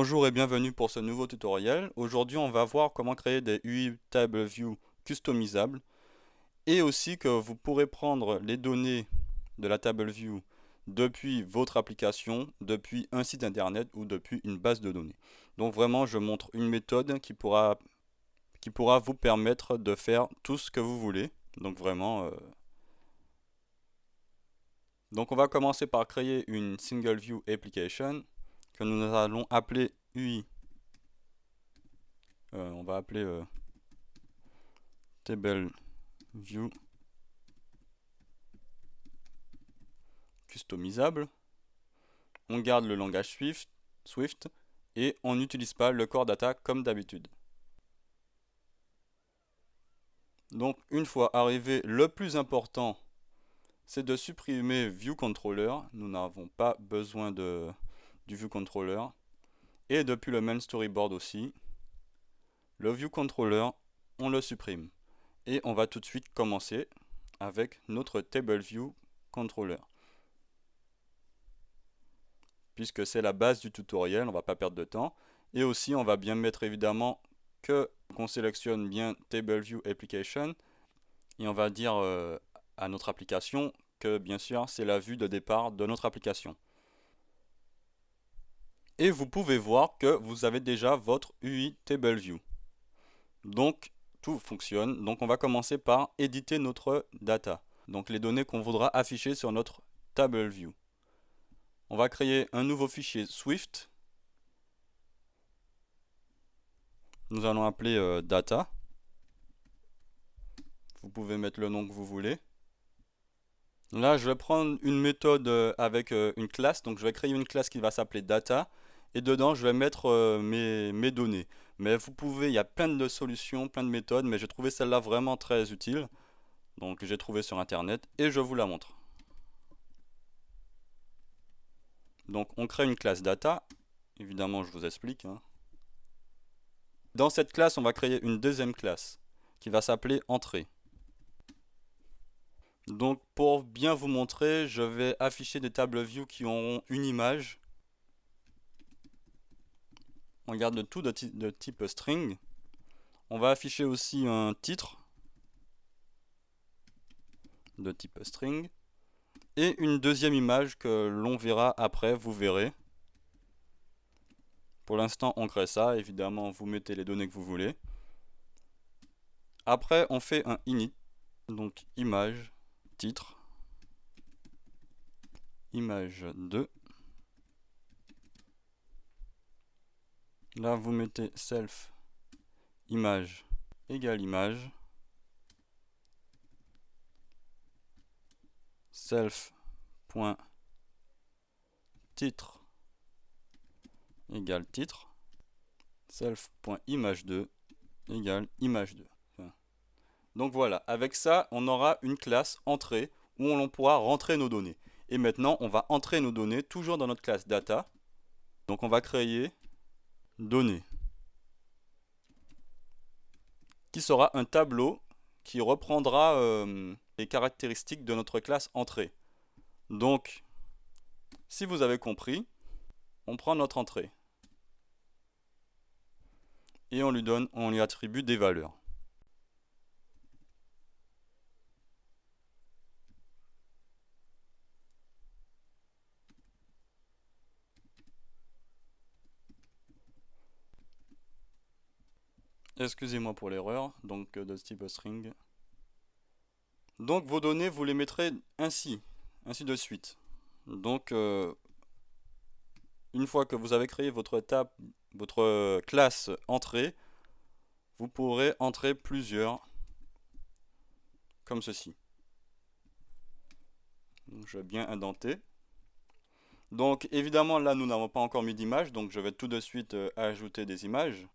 Bonjour et bienvenue pour ce nouveau tutoriel. Aujourd'hui, on va voir comment créer des UI Table View customisables et aussi que vous pourrez prendre les données de la Table View depuis votre application, depuis un site internet ou depuis une base de données. Donc vraiment, je montre une méthode qui pourra vous permettre de faire tout ce que vous voulez. Donc vraiment, donc on va commencer par créer une Single View Application que nous allons appeler UI. On va appeler Table View customisable. On garde le langage Swift et on n'utilise pas le core data comme d'habitude. Donc une fois arrivé, le plus important, c'est de supprimer View Controller. Nous n'avons pas besoin du View Controller. Et depuis le main storyboard aussi, le View Controller, on le supprime. Et on va tout de suite commencer avec notre Table View Controller. Puisque c'est la base du tutoriel, on ne va pas perdre de temps. Et aussi, on va bien mettre évidemment qu'on sélectionne bien Table View Application et on va dire à notre application que bien sûr c'est la vue de départ de notre application. Et vous pouvez voir que vous avez déjà votre UI Table View. Donc tout fonctionne. Donc on va commencer par éditer notre data. Donc les données qu'on voudra afficher sur notre Table View. On va créer un nouveau fichier Swift. Nous allons appeler data. Vous pouvez mettre le nom que vous voulez. Là, je vais prendre une méthode avec une classe. Donc, je vais créer une classe qui va s'appeler data. Et dedans, je vais mettre mes données. Mais vous pouvez, il y a plein de solutions, plein de méthodes. Mais j'ai trouvé celle-là vraiment très utile. Donc, j'ai trouvé sur Internet et je vous la montre. Donc, on crée une classe data. Évidemment, je vous explique, hein. Dans cette classe, on va créer une deuxième classe qui va s'appeler entrée. Donc pour bien vous montrer, je vais afficher des tables view qui auront une image. On garde le tout de type string. On va afficher aussi un titre de type string. Et une deuxième image que l'on verra après, vous verrez. Pour l'instant, on crée ça. Évidemment, vous mettez les données que vous voulez. Après, on fait un init. Donc image, titre, image 2. Là, vous mettez self image égale image. Self.titre égale titre. Self.image2 égale image2. Donc voilà, avec ça, on aura une classe entrée où on pourra rentrer nos données. Et maintenant, on va entrer nos données toujours dans notre classe data. Donc on va créer données, qui sera un tableau qui reprendra les caractéristiques de notre classe entrée. Donc, si vous avez compris, on prend notre entrée et on lui attribue des valeurs. Excusez-moi pour l'erreur, donc de type string. Donc vos données, vous les mettrez ainsi de suite. Donc une fois que vous avez créé votre classe entrée, vous pourrez entrer plusieurs comme ceci. Donc, je vais bien indenter. Donc évidemment là nous n'avons pas encore mis d'image, donc je vais tout de suite ajouter des images.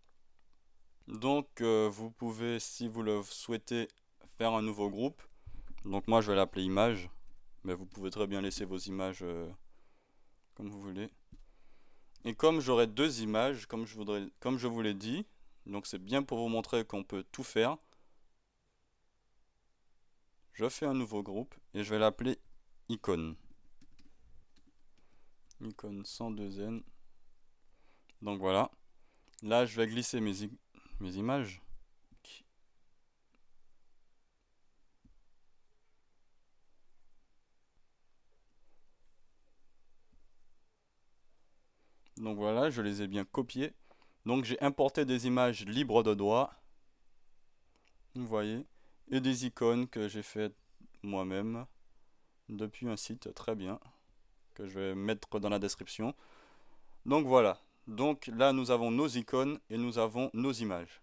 Donc vous pouvez, si vous le souhaitez, faire un nouveau groupe. Donc moi je vais l'appeler image, mais vous pouvez très bien laisser vos images comme vous voulez. Et comme j'aurai deux images, comme je vous l'ai dit, donc c'est bien pour vous montrer qu'on peut tout faire. Je fais un nouveau groupe et je vais l'appeler icône. Icône sans 2N. Donc voilà. Là, je vais glisser mes images. Donc voilà, je les ai bien copiées. Donc j'ai importé des images libres de droit. Vous voyez. Et des icônes que j'ai faites moi-même depuis un site très bien, que je vais mettre dans la description. Donc voilà. Donc là, nous avons nos icônes et nous avons nos images.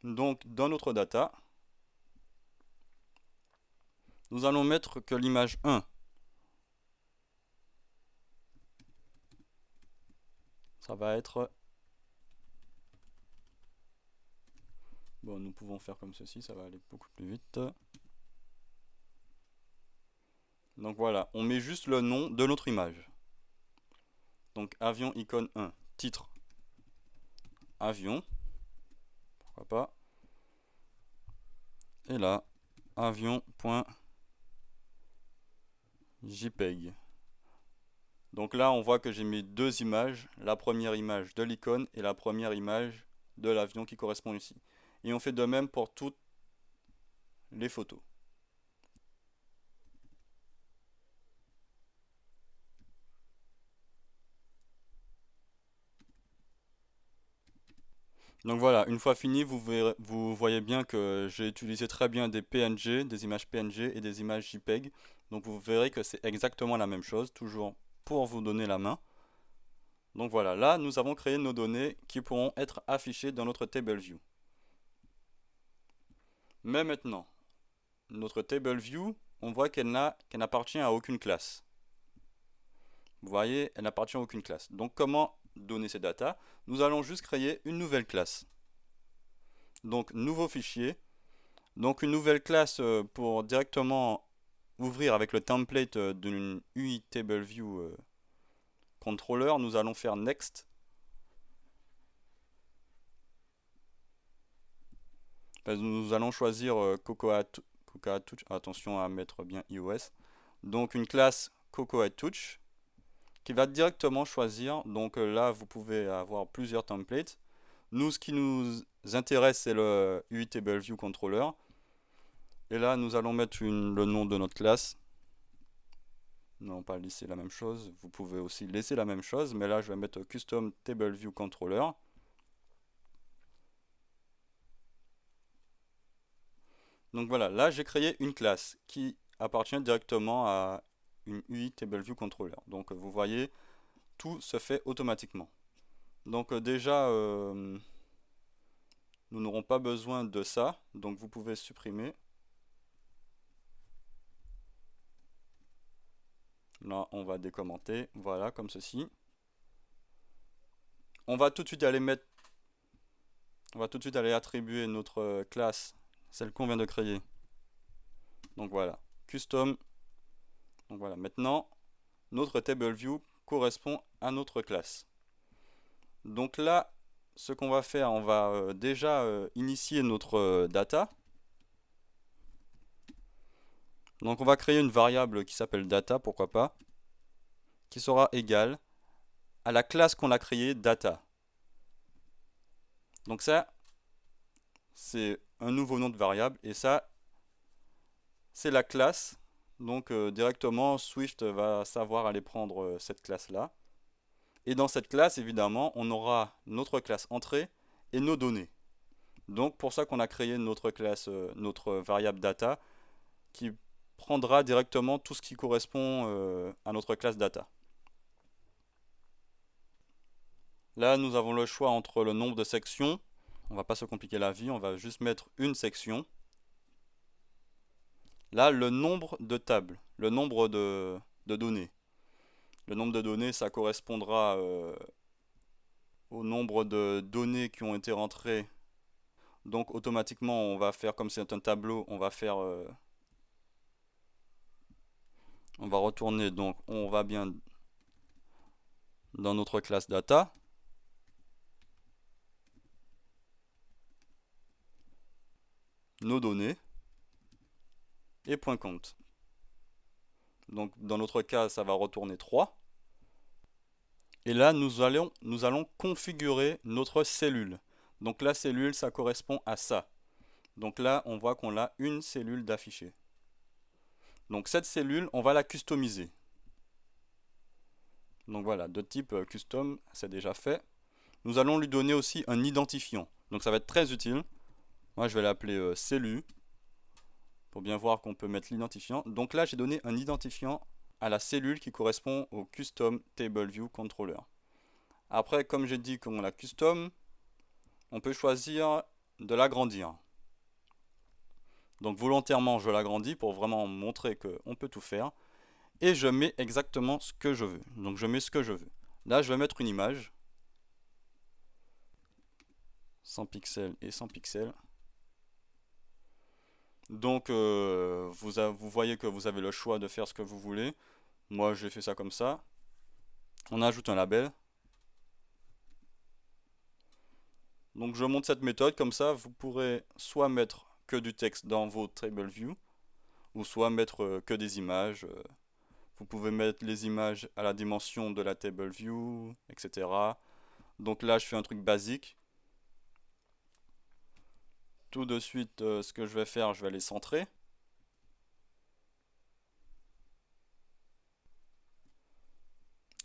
Donc dans notre data, nous allons mettre que l'image 1. Ça va être... Bon, nous pouvons faire comme ceci, ça va aller beaucoup plus vite. Donc voilà, on met juste le nom de notre image. Donc avion icône 1, titre, avion, pourquoi pas. Et là, avion.jpeg. Donc là, on voit que j'ai mis deux images, la première image de l'icône et la première image de l'avion qui correspond ici. Et on fait de même pour toutes les photos. Donc voilà, une fois fini, vous voyez bien que j'ai utilisé très bien des PNG, des images PNG et des images JPEG. Donc vous verrez que c'est exactement la même chose, toujours pour vous donner la main. Donc voilà, là nous avons créé nos données qui pourront être affichées dans notre TableView. Mais maintenant, notre TableView, on voit qu'elle n'appartient à aucune classe. Vous voyez, elle n'appartient à aucune classe. Donc comment donner ces datas? Nous allons juste créer une nouvelle classe. Donc nouveau fichier. Donc une nouvelle classe pour directement ouvrir avec le template d'une UI TableView controller. Nous allons faire Next. Nous allons choisir Cocoa Touch. Attention à mettre bien iOS. Donc une classe Cocoa Touch qui va directement choisir. Donc là, vous pouvez avoir plusieurs templates. Nous, ce qui nous intéresse, c'est le UI TableView controller. Et là, nous allons mettre le nom de notre classe. Non, pas laisser la même chose. Vous pouvez aussi laisser la même chose, mais là, je vais mettre Custom TableView Controller. Donc voilà, là, j'ai créé une classe qui appartient directement à une UI TableView Controller. Donc vous voyez, tout se fait automatiquement. Donc déjà, nous n'aurons pas besoin de ça. Donc vous pouvez supprimer. Là, on va décommenter. Voilà, comme ceci. On va tout de suite aller attribuer notre classe, celle qu'on vient de créer. Donc voilà, custom. Donc voilà, maintenant, notre TableView correspond à notre classe. Donc là, ce qu'on va faire, on va déjà initier notre data. Donc on va créer une variable qui s'appelle data, pourquoi pas, qui sera égale à la classe qu'on a créée, data. Donc ça, c'est un nouveau nom de variable, et ça, c'est la classe. Donc directement, Swift va savoir aller prendre cette classe-là. Et dans cette classe, évidemment, on aura notre classe entrée et nos données. Donc pour ça qu'on a créé notre classe, notre variable data, qui prendra directement tout ce qui correspond à notre classe data. Là, nous avons le choix entre le nombre de sections. On ne va pas se compliquer la vie, on va juste mettre une section. Là, le nombre de tables, le nombre de données. Le nombre de données, ça correspondra au nombre de données qui ont été rentrées. Donc automatiquement, on va faire comme c'est un tableau, on va faire... on va retourner, donc on va bien dans notre classe data. Nos données et point compte. Donc dans notre cas, ça va retourner 3. Et là, nous allons configurer notre cellule. Donc la cellule, ça correspond à ça. Donc là, on voit qu'on a une cellule d'affiché. Donc cette cellule, on va la customiser. Donc voilà, de type custom, c'est déjà fait. Nous allons lui donner aussi un identifiant. Donc ça va être très utile. Moi, je vais l'appeler cellule pour bien voir qu'on peut mettre l'identifiant. Donc là, j'ai donné un identifiant à la cellule qui correspond au custom table view controller. Après, comme j'ai dit qu'on la custom, on peut choisir de l'agrandir. Donc volontairement, je l'agrandis pour vraiment montrer qu'on peut tout faire. Et je mets exactement ce que je veux. Donc je mets ce que je veux. Là, je vais mettre une image. 100 pixels et 100 pixels. Donc vous voyez que vous avez le choix de faire ce que vous voulez. Moi, j'ai fait ça comme ça. On ajoute un label. Donc je monte cette méthode, comme ça vous pourrez soit mettre que du texte dans vos table view, ou soit mettre que des images. Vous pouvez mettre les images à la dimension de la table view, etc. Donc là je fais un truc basique. Tout de suite ce que je vais faire, je vais les centrer.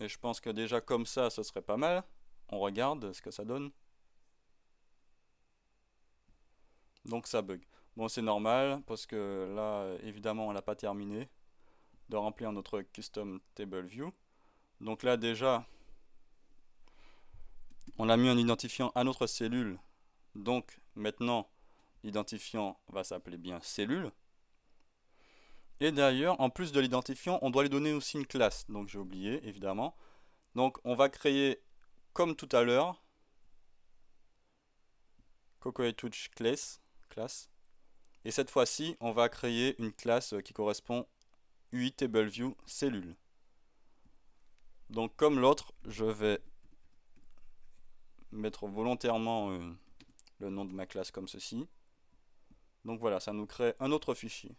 Et je pense que déjà comme ça, ce serait pas mal. On regarde ce que ça donne. Donc ça bug. Bon, c'est normal parce que là, évidemment, on n'a pas terminé de remplir notre custom table view. Donc là, déjà, on a mis un identifiant à notre cellule. Donc maintenant, l'identifiant va s'appeler bien cellule. Et d'ailleurs, en plus de l'identifiant, on doit lui donner aussi une classe. Donc j'ai oublié, évidemment. Donc on va créer, comme tout à l'heure, CocoaTouch class. Et cette fois-ci, on va créer une classe qui correspond UI Table View cellule. Donc comme l'autre, je vais mettre volontairement le nom de ma classe comme ceci. Donc voilà, ça nous crée un autre fichier.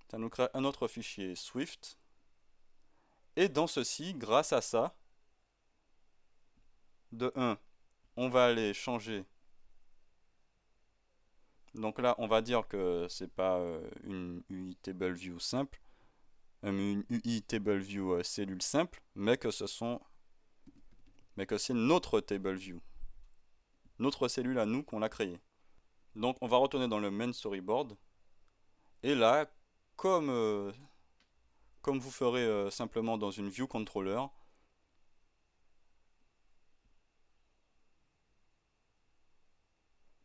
Ça nous crée un autre fichier Swift. Et dans ceci, grâce à ça, de 1, on va aller changer. Donc là, on va dire que c'est pas une UI Table View simple, une UI Table View cellule simple, mais que c'est notre Table View, notre cellule à nous qu'on a créée. Donc on va retourner dans le main storyboard. Et là, comme vous ferez simplement dans une view controller,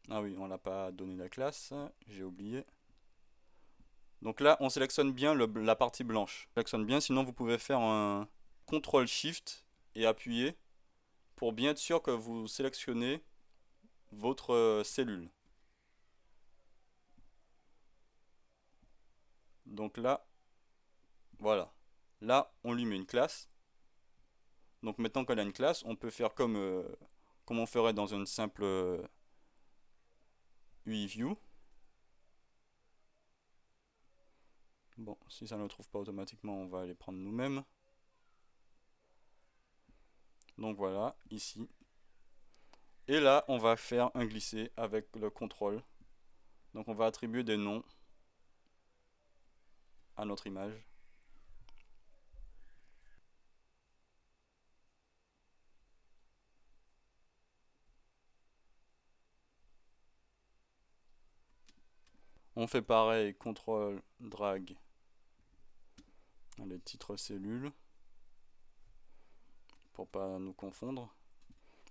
ah oui, on n'a pas donné la classe, j'ai oublié. Donc là, on sélectionne bien la partie blanche. On sélectionne bien, sinon vous pouvez faire un CTRL-SHIFT et appuyer pour bien être sûr que vous sélectionnez votre cellule. Donc là, voilà. Là, on lui met une classe. Donc maintenant qu'elle a une classe, on peut faire comme on ferait dans une simple UI view. Bon, si ça ne le trouve pas automatiquement, on va les prendre nous-mêmes. Donc voilà, ici. Et là, on va faire un glisser avec le contrôle. Donc on va attribuer des noms à notre image. On fait pareil, contrôle, drag, les titres cellules, pour pas nous confondre.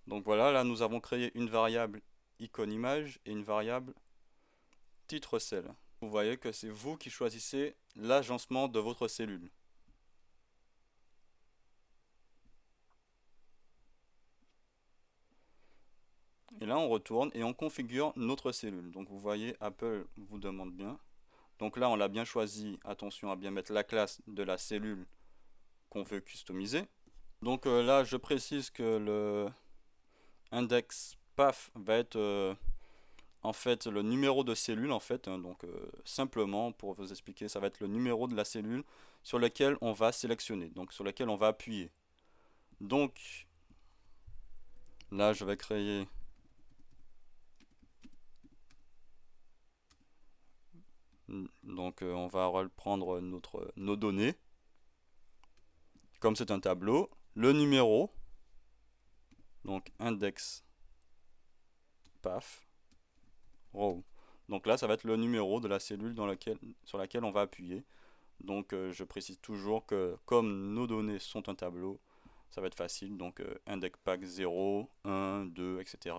Donc voilà, là nous avons créé une variable icône image et une variable titre cell. Vous voyez que c'est vous qui choisissez l'agencement de votre cellule. Et là on retourne et on configure notre cellule. Donc vous voyez, Apple vous demande bien. Donc là on l'a bien choisi, attention à bien mettre la classe de la cellule qu'on veut customiser. Donc là je précise que le index path va être en fait le numéro de cellule en fait, hein, donc simplement pour vous expliquer, ça va être le numéro de la cellule sur laquelle on va sélectionner, donc sur laquelle on va appuyer. Donc là je vais créer donc on va reprendre nos données. Comme c'est un tableau, le numéro, donc index paf row. Donc là, ça va être le numéro de la cellule sur laquelle on va appuyer. Donc je précise toujours que comme nos données sont un tableau, ça va être facile. Donc index pack 0, 1, 2, etc.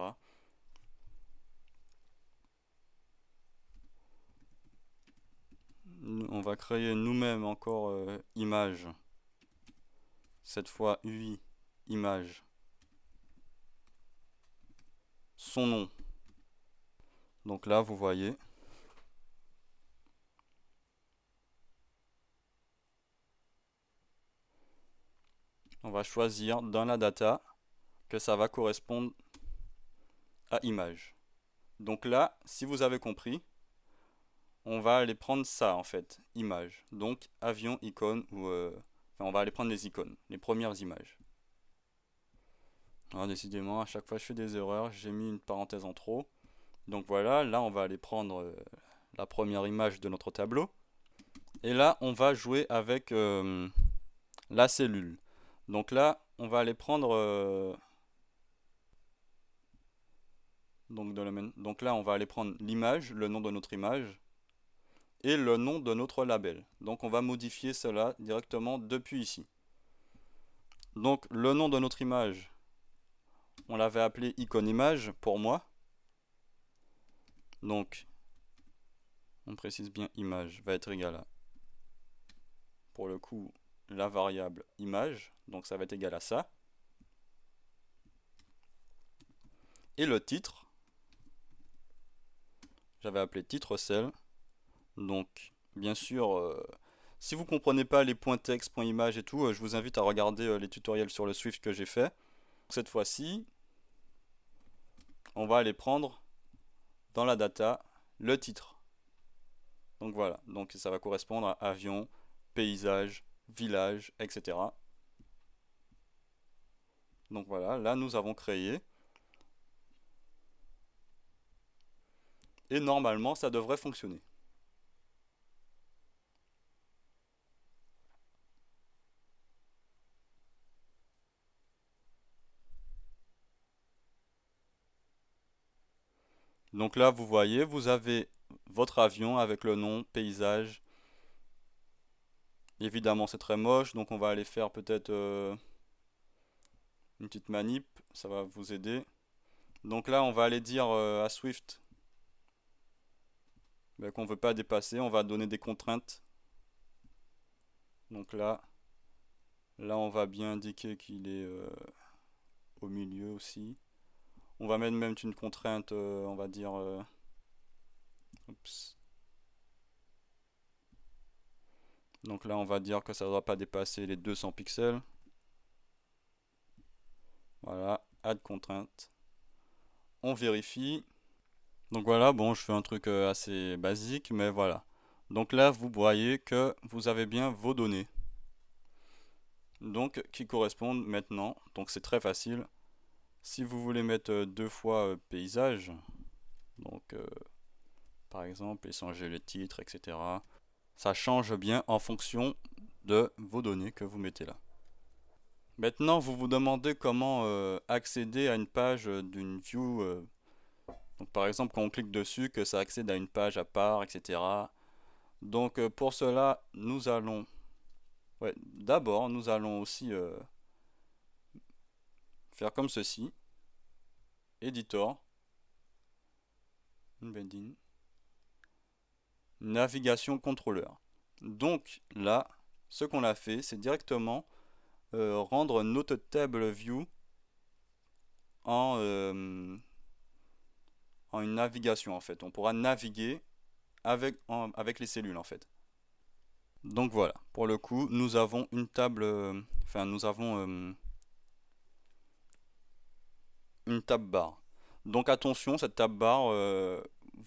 On va créer nous-mêmes encore image. Cette fois UI image. Son nom. Donc là, vous voyez. On va choisir dans la data que ça va correspondre à image. Donc là, si vous avez compris, on va aller prendre ça en fait, image. Donc avion, icône ou enfin, on va aller prendre les icônes, les premières images. Alors décidément, à chaque fois je fais des erreurs, j'ai mis une parenthèse en trop. Donc voilà, là on va aller prendre la première image de notre tableau. Et là, on va jouer avec la cellule. Donc là, on va aller prendre donc là, on va aller prendre l'image, le nom de notre image et le nom de notre label. Donc on va modifier cela directement depuis ici. Donc le nom de notre image, on l'avait appelé icône image pour moi. Donc on précise bien image va être égal à, pour le coup, la variable image. Donc ça va être égal à ça. Et le titre, j'avais appelé titre cell. Donc bien sûr, si vous ne comprenez pas les points texte, points image et tout, je vous invite à regarder les tutoriels sur le Swift que j'ai fait. Cette fois-ci, on va aller prendre dans la data le titre. Donc voilà, donc ça va correspondre à avion, paysage, village, etc. Donc voilà, là nous avons créé. Et normalement, ça devrait fonctionner. Donc là, vous voyez, vous avez votre avion avec le nom, paysage. Évidemment, c'est très moche, donc on va aller faire peut-être une petite manip, ça va vous aider. Donc là, on va aller dire à Swift qu'on ne veut pas dépasser, on va donner des contraintes. Donc là, on va bien indiquer qu'il est au milieu aussi. On va mettre même une contrainte, on va dire... oups. Donc là, on va dire que ça ne doit pas dépasser les 200 pixels. Voilà, add contrainte. On vérifie. Donc voilà, bon, je fais un truc assez basique, mais voilà. Donc là, vous voyez que vous avez bien vos données. Donc, qui correspondent maintenant. Donc c'est très facile. Si vous voulez mettre deux fois paysage, donc par exemple, et changer les titres, etc. Ça change bien en fonction de vos données que vous mettez là. Maintenant, vous vous demandez comment accéder à une page d'une view. Donc, par exemple, quand on clique dessus, que ça accède à une page à part, etc. Donc, pour cela, nous allons... Ouais, d'abord, nous allons aussi faire comme ceci. Editor. Embedding. Navigation contrôleur. Donc, là, ce qu'on a fait, c'est directement rendre notre table view en une navigation en fait. On pourra naviguer avec les cellules en fait. Donc voilà, pour le coup, nous avons une table, enfin nous avons une tab bar. Donc attention, cette tab bar,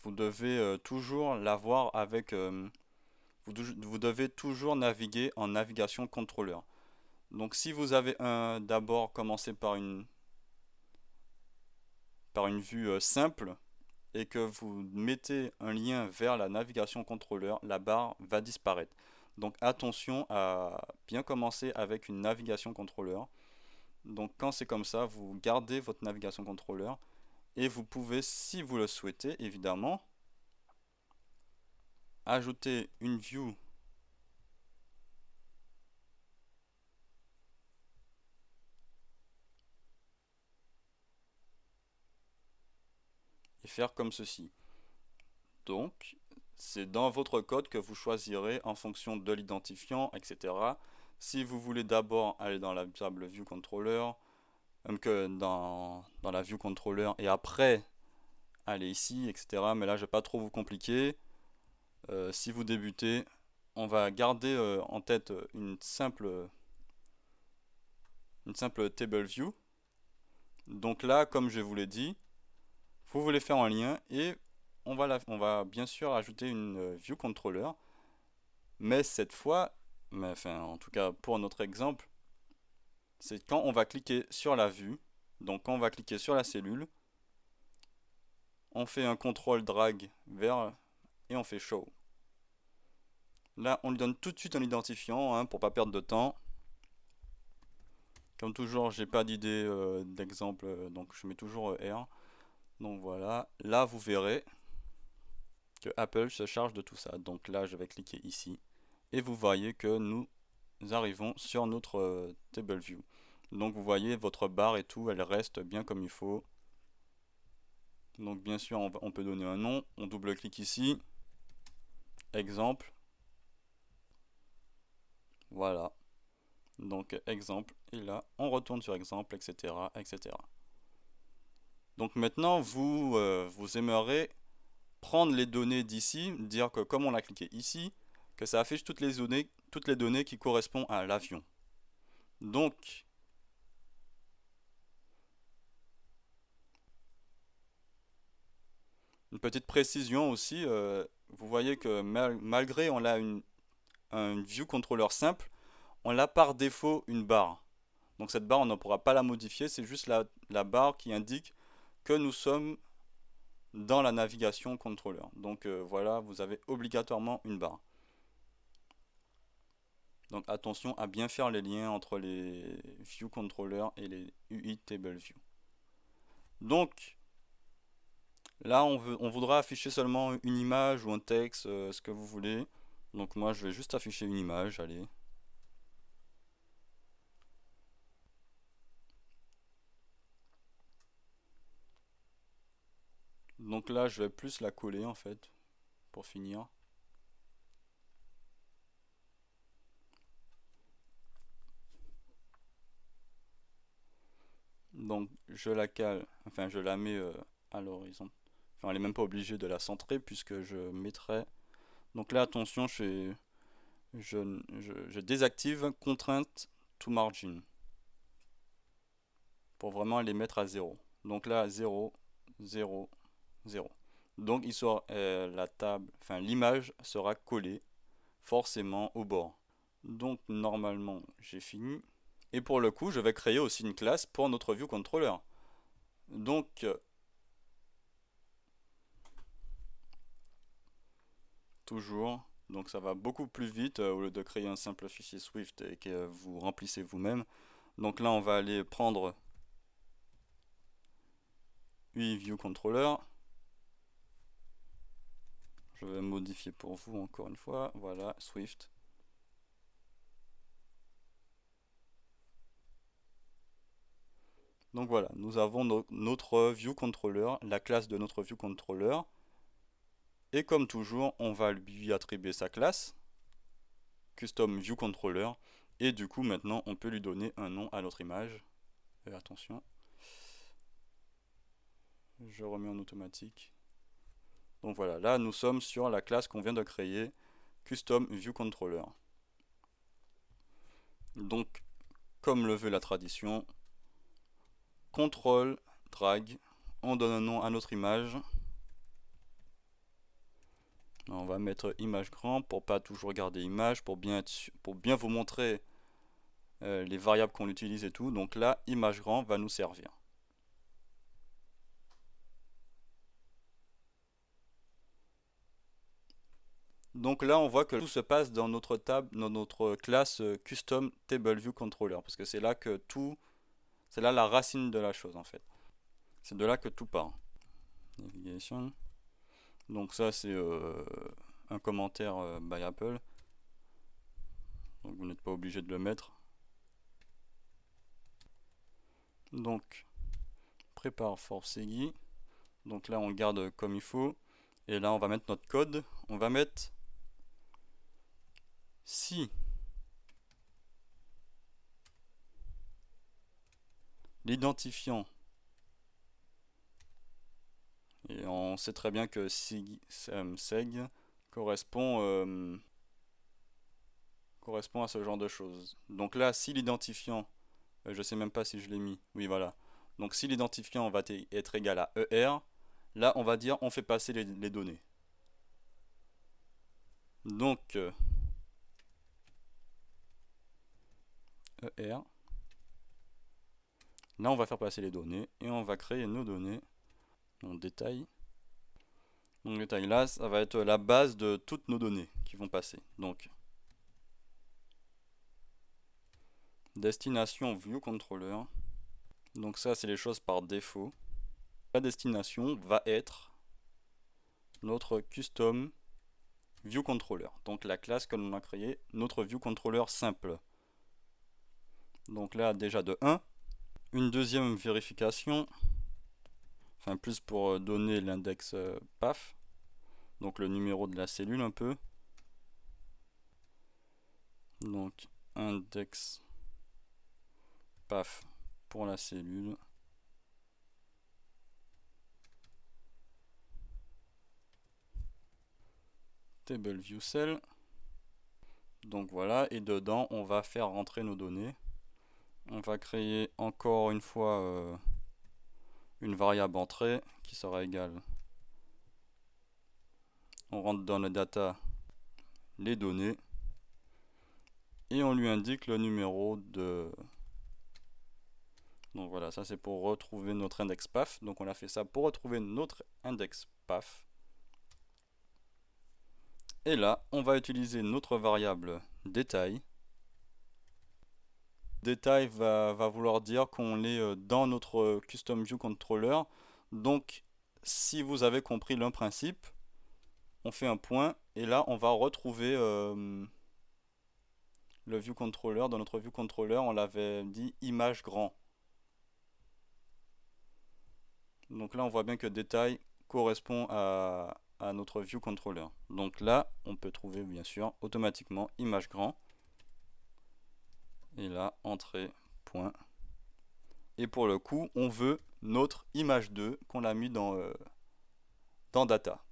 vous devez toujours l'avoir avec... vous devez toujours naviguer en navigation contrôleur. Donc si vous avez d'abord commencé par une vue simple et que vous mettez un lien vers la navigation contrôleur, la barre va disparaître. Donc attention à bien commencer avec une navigation contrôleur. Donc quand c'est comme ça, vous gardez votre navigation contrôleur et vous pouvez, si vous le souhaitez, évidemment, ajouter une view et faire comme ceci. Donc, c'est dans votre code que vous choisirez en fonction de l'identifiant, etc. Si vous voulez d'abord aller dans la table View Controller, même que dans la View Controller, et après aller ici, etc. Mais là, je ne vais pas trop vous compliquer. Si vous débutez, on va garder en tête une simple Table View. Donc là, comme je vous l'ai dit, vous voulez faire un lien et on va bien sûr ajouter une View Controller. Mais cette fois, enfin en tout cas pour notre exemple, c'est quand on va cliquer sur la vue, donc quand on va cliquer sur la cellule, on fait un contrôle drag vers et on fait show. Là, on lui donne tout de suite un identifiant hein, pour pas perdre de temps. Comme toujours, j'ai pas d'idée d'exemple, donc je mets toujours R. Donc voilà, là vous verrez que Apple se charge de tout ça. Donc là, je vais cliquer ici et vous voyez que nous arrivons sur notre table view. Donc vous voyez votre barre et tout, elle reste bien comme il faut. Donc bien sûr, on peut donner un nom, on double-clique ici, exemple. Voilà. Donc exemple, et là, on retourne sur exemple, etc., etc. Donc maintenant, vous aimeriez prendre les données d'ici, dire que comme on a cliqué ici, que ça affiche toutes les données qui correspondent à l'avion. Donc, une petite précision aussi, vous voyez que malgré on a un view controller simple, on a par défaut une barre. Donc cette barre, on ne pourra pas la modifier, c'est juste la barre qui indique que nous sommes dans la navigation controller. Donc voilà, vous avez obligatoirement une barre. Donc attention à bien faire les liens entre les view controller et les UI table view. Donc là, on voudra afficher seulement une image ou un texte, ce que vous voulez. Donc moi, je vais juste afficher une image, allez. Donc là, je vais plus la coller en fait, pour finir. Donc je la cale, enfin je la mets à l'horizon. Enfin, elle n'est même pas obligée de la centrer puisque je mettrai. Donc là, attention, je désactive contrainte to margin pour vraiment les mettre à 0. Donc là, 0, 0, 0. Donc la table, enfin l'image sera collée forcément au bord. Donc normalement, j'ai fini. Et pour le coup, je vais créer aussi une classe pour notre view controller. Donc, toujours, donc ça va beaucoup plus vite au lieu de créer un simple fichier Swift et que vous remplissez vous-même. Donc là, on va aller prendre UI view controller. Je vais modifier pour vous encore une fois. Voilà, Swift. Donc voilà, nous avons notre view controller, la classe de notre view controller. Et comme toujours, on va lui attribuer sa classe, custom view controller. Et du coup, maintenant, on peut lui donner un nom à notre image. Et attention, je remets en automatique. Donc voilà, là, nous sommes sur la classe qu'on vient de créer, custom view controller. Donc, comme le veut la tradition, contrôle, drag, on donne un nom à notre image. On va mettre image grand pour pas toujours garder image, pour bien vous montrer les variables qu'on utilise et tout. Donc là, image grand va nous servir. Donc là, on voit que tout se passe dans notre classe Custom Table View Controller, parce que c'est là que c'est là la racine de la chose en fait. C'est de là que tout part. Navigation. Donc ça, c'est un commentaire by Apple. Donc vous n'êtes pas obligé de le mettre. Donc prépare for Segui. Donc là, on garde comme il faut. Et là, on va mettre notre code. On va mettre si l'identifiant, et on sait très bien que seg correspond à ce genre de choses. Donc là, si l'identifiant, je sais même pas si je l'ai mis, oui voilà. Donc si l'identifiant va être égal à ER, là on va dire on fait passer les données. Donc ER, là on va faire passer les données et on va créer nos données. Donc détail. Donc détail là, ça va être la base de toutes nos données qui vont passer. Donc destination view controller. Donc ça c'est les choses par défaut. La destination va être notre custom view controller. Donc la classe que l'on a créée, notre view controller simple. Donc là déjà de 1. Une deuxième vérification. Enfin plus pour donner l'index PAF. Donc le numéro de la cellule un peu. Donc index PAF pour la cellule. Table view cell. Donc voilà, et dedans on va faire rentrer nos données. On va créer encore une fois une variable entrée qui sera égale. On rentre dans le data les données et on lui indique le numéro de. Donc voilà, ça c'est pour retrouver notre index PAF. Donc on a fait ça pour retrouver notre index PAF. Et là, on va utiliser notre variable détail. Détail va vouloir dire qu'on est dans notre Custom View Controller. Donc, si vous avez compris le principe, on fait un point et là, on va retrouver le View Controller. Dans notre View Controller, on l'avait dit image grand. Donc là, on voit bien que détail correspond à notre View Controller. Donc là, on peut trouver bien sûr automatiquement image grand. Et là, entrée, point. Et pour le coup, on veut notre image 2 qu'on a mis dans data.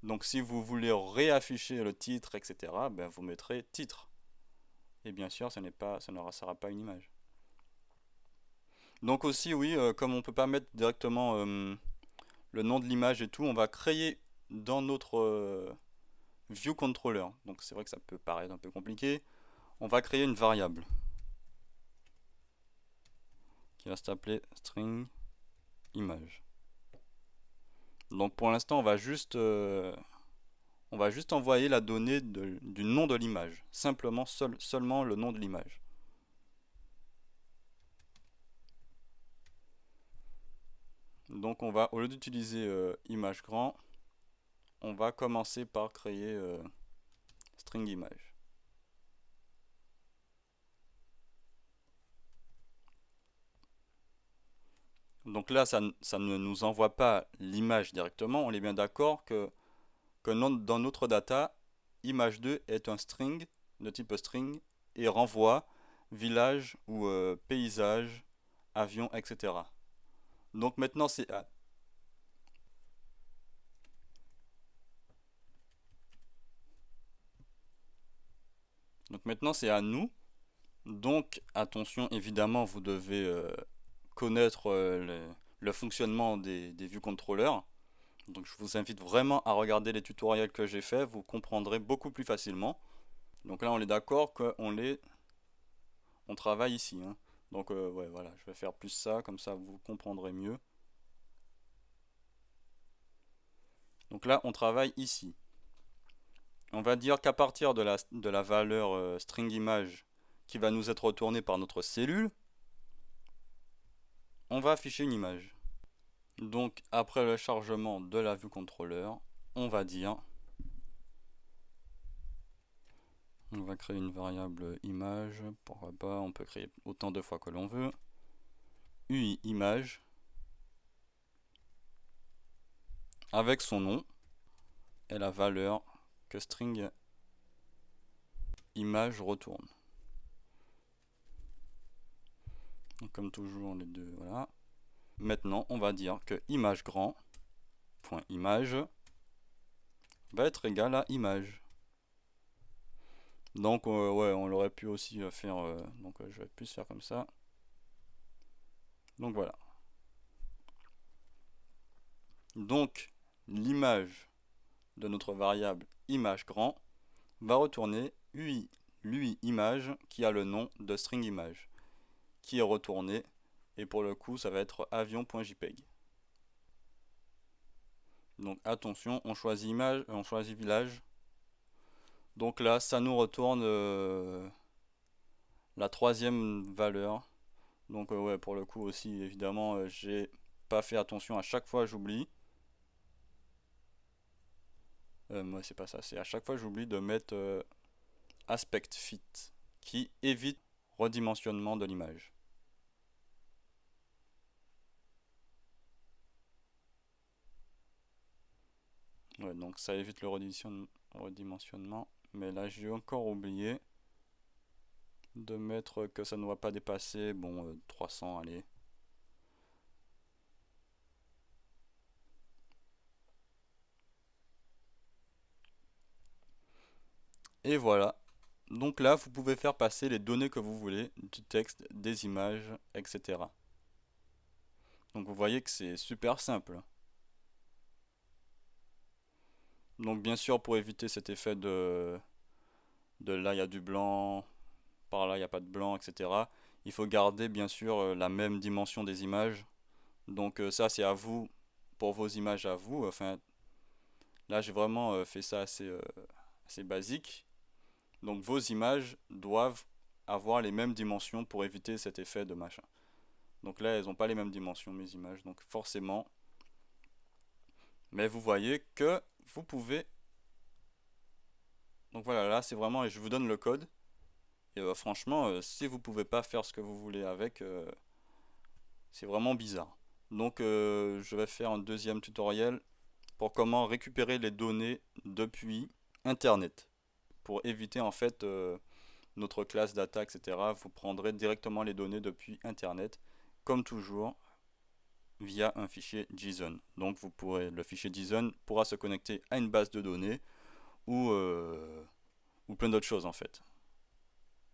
Donc si vous voulez réafficher le titre, etc., ben vous mettrez titre. Et bien sûr, ça ne sera pas une image. Donc aussi, oui, comme on ne peut pas mettre directement le nom de l'image et tout, on va créer dans notre view controller. Donc c'est vrai que ça peut paraître un peu compliqué. On va créer une variable qui va s'appeler string image. Donc pour l'instant, on va juste envoyer la donnée du nom de l'image, simplement seulement le nom de l'image. Donc on va, au lieu d'utiliser image grand, on va commencer par créer string image. Donc là, ça ne nous envoie pas l'image directement. On est bien d'accord que dans notre data, image 2 est un string de type string et renvoie village ou paysage, avion, etc. Donc maintenant, c'est à nous. Donc attention, évidemment, vous devez connaître le fonctionnement des vues contrôleurs. Donc je vous invite vraiment à regarder les tutoriels que j'ai fait, vous comprendrez beaucoup plus facilement. Donc là on est d'accord on travaille ici, hein. Donc ouais voilà, je vais faire plus ça, comme ça vous comprendrez mieux. Donc là on travaille ici. On va dire qu'à partir de la valeur string image qui va nous être retournée par notre cellule, on va afficher une image. Donc après le chargement de la vue contrôleur, on va dire, on va créer une variable image, pourquoi pas, on peut créer autant de fois que l'on veut, UI image, avec son nom et la valeur que string image retourne. Donc comme toujours les deux, voilà. Maintenant on va dire que image grand point image va être égal à image. Donc ouais, on l'aurait pu aussi faire, donc je vais plus faire comme ça. Donc voilà. Donc l'image de notre variable image grand va retourner l'UI image qui a le nom de string image qui est retourné, et pour le coup ça va être avion.jpg. Donc attention, on choisit image, on choisit village. Donc là ça nous retourne la troisième valeur. Donc ouais, pour le coup aussi évidemment j'ai pas fait attention, à chaque fois j'oublie. Moi c'est pas ça, c'est à chaque fois j'oublie de mettre aspect fit qui évite redimensionnement de l'image. Ouais, donc ça évite le redimensionnement, mais là j'ai encore oublié de mettre que ça ne doit pas dépasser, bon 300, allez. Et voilà. Donc là, vous pouvez faire passer les données que vous voulez, du texte, des images, etc. Donc vous voyez que c'est super simple. Donc bien sûr, pour éviter cet effet de là il y a du blanc, par là il n'y a pas de blanc, etc. Il faut garder bien sûr la même dimension des images. Donc ça c'est à vous, pour vos images à vous. Enfin, là j'ai vraiment fait ça assez basique. Donc vos images doivent avoir les mêmes dimensions pour éviter cet effet de machin. Donc là elles n'ont pas les mêmes dimensions mes images, donc forcément. Mais vous voyez que vous pouvez. Donc voilà, là c'est vraiment, et je vous donne le code. Et franchement, si vous pouvez pas faire ce que vous voulez avec, c'est vraiment bizarre. Donc je vais faire un deuxième tutoriel pour comment récupérer les données depuis Internet. Pour éviter en fait notre classe data, etc. Vous prendrez directement les données depuis Internet, comme toujours, via un fichier JSON. Donc le fichier JSON pourra se connecter à une base de données ou plein d'autres choses en fait.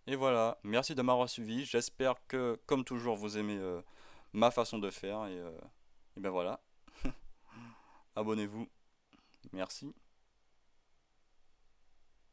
Et voilà, merci de m'avoir suivi. J'espère que, comme toujours, vous aimez ma façon de faire. Et ben voilà, abonnez-vous. Merci.